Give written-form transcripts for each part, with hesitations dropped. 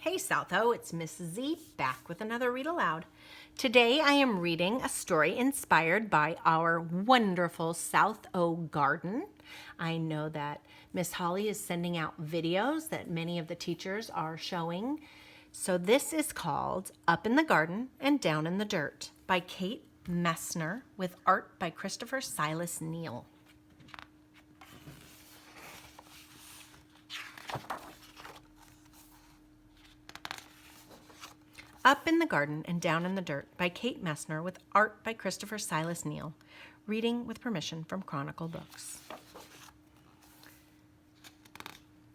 Hey Southo, it's Miss Z back with another Read Aloud. Today I am reading a story inspired by our wonderful South O garden. I know that Miss Holly is sending out videos that many of the teachers are showing. So this is called Up in the Garden and Down in the Dirt by Kate Messner with art by Christopher Silas Neal. Up in the Garden and Down in the Dirt by Kate Messner with art by Christopher Silas Neal. Reading with permission from Chronicle Books.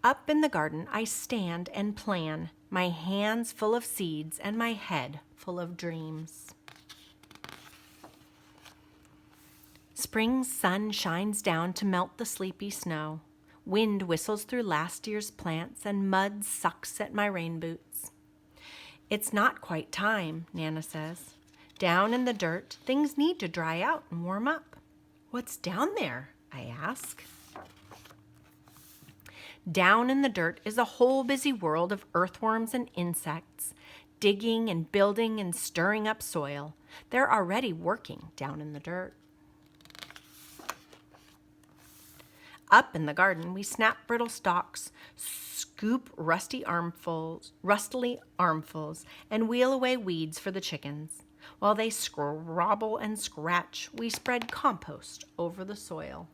Up in the garden I stand and plan, my hands full of seeds and my head full of dreams. Spring's sun shines down to melt the sleepy snow. Wind whistles through last year's plants and mud sucks at my rain boots. It's not quite time, Nana says. Down in the dirt, things need to dry out and warm up. What's down there? I ask. Down in the dirt is a whole busy world of earthworms and insects, digging and building and stirring up soil. They're already working down in the dirt. Up in the garden, we snap brittle stalks, scoop rustily armfuls, and wheel away weeds for the chickens. While they scrabble and scratch, we spread compost over the soil.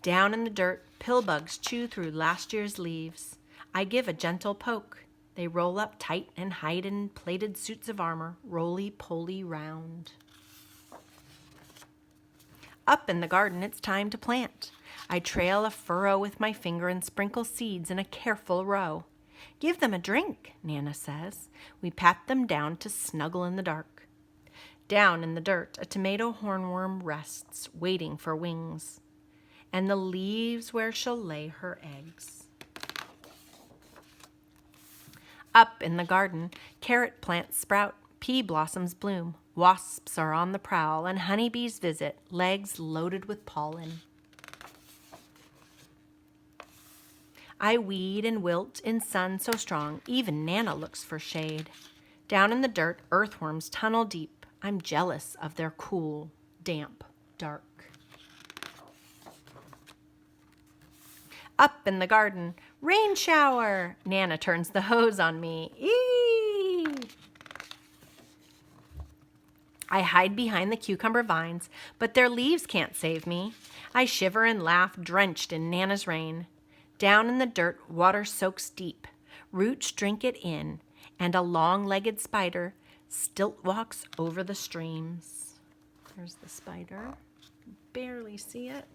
Down in the dirt, pillbugs chew through last year's leaves. I give a gentle poke. They roll up tight and hide in plated suits of armor, roly-poly round. Up in the garden, it's time to plant. I trail a furrow with my finger and sprinkle seeds in a careful row. Give them a drink, Nana says. We pat them down to snuggle in the dark. Down in the dirt, a tomato hornworm rests, waiting for wings, and the leaves where she'll lay her eggs. Up in the garden, carrot plants sprout, pea blossoms bloom. Wasps are on the prowl and honeybees visit, legs loaded with pollen. I weed and wilt in sun so strong, even Nana looks for shade. Down in the dirt, earthworms tunnel deep. I'm jealous of their cool, damp, dark. Up in the garden, rain shower! Nana turns the hose on me. Eee! I hide behind the cucumber vines, but their leaves can't save me. I shiver and laugh, drenched in Nana's rain. Down in the dirt, water soaks deep. Roots drink it in, and a long-legged spider stilt walks over the streams. There's the spider. Barely see it.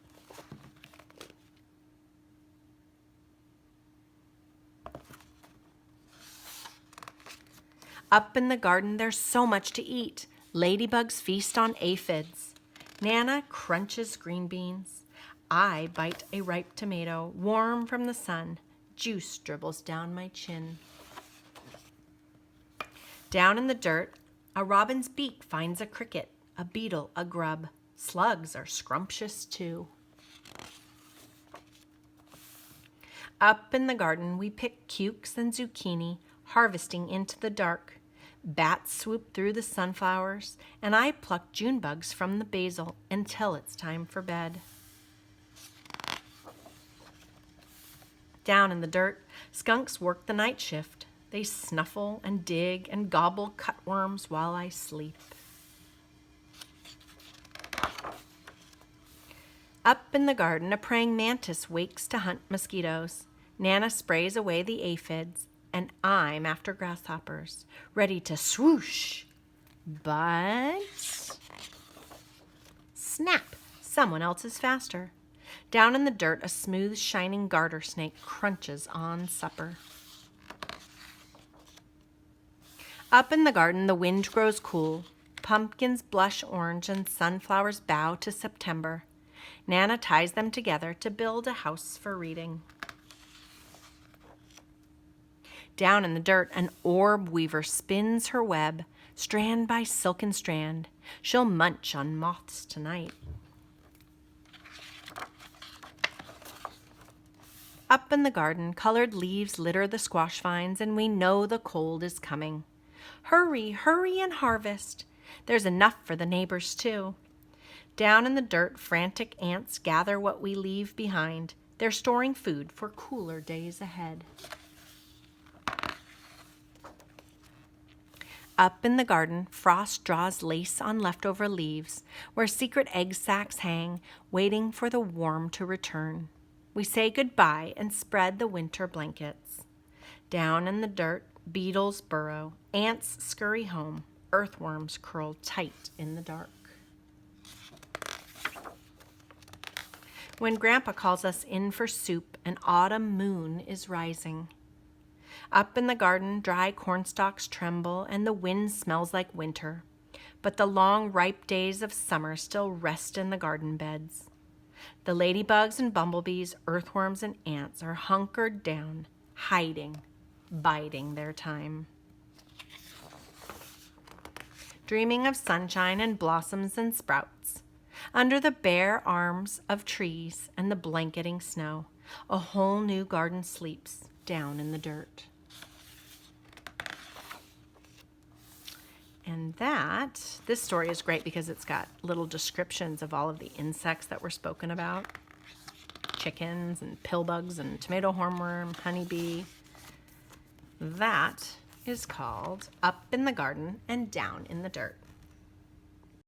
Up in the garden, there's so much to eat. Ladybugs feast on aphids. Nana crunches green beans. I bite a ripe tomato, warm from the sun. Juice dribbles down my chin. Down in the dirt, a robin's beak finds a cricket, a beetle, a grub. Slugs are scrumptious too. Up in the garden, we pick cukes and zucchini, harvesting into the dark. Bats swoop through the sunflowers, and I pluck June bugs from the basil until it's time for bed. Down in the dirt, skunks work the night shift. They snuffle and dig and gobble cutworms while I sleep. Up in the garden, a praying mantis wakes to hunt mosquitoes. Nana sprays away the aphids, and I'm after grasshoppers, ready to swoosh. But snap! Someone else is faster. Down in the dirt, a smooth, shining garter snake crunches on supper. Up in the garden, the wind grows cool. Pumpkins blush orange and sunflowers bow to September. Nana ties them together to build a house for reading. Down in the dirt, an orb weaver spins her web, strand by silken strand. She'll munch on moths tonight. Up in the garden, colored leaves litter the squash vines, and we know the cold is coming. Hurry, hurry and harvest. There's enough for the neighbors, too. Down in the dirt, frantic ants gather what we leave behind. They're storing food for cooler days ahead. Up in the garden, frost draws lace on leftover leaves, where secret egg sacs hang, waiting for the warm to return. We say goodbye and spread the winter blankets. Down in the dirt, beetles burrow, ants scurry home, earthworms curl tight in the dark. When Grandpa calls us in for soup, an autumn moon is rising. Up in the garden, dry cornstalks tremble, and the wind smells like winter. But the long, ripe days of summer still rest in the garden beds. The ladybugs and bumblebees, earthworms and ants are hunkered down, hiding, biding their time. Dreaming of sunshine and blossoms and sprouts. Under the bare arms of trees and the blanketing snow, a whole new garden sleeps down in the dirt. And this story is great because it's got little descriptions of all of the insects that were spoken about. Chickens and pillbugs and tomato hornworm, honeybee. That is called Up in the Garden and Down in the Dirt.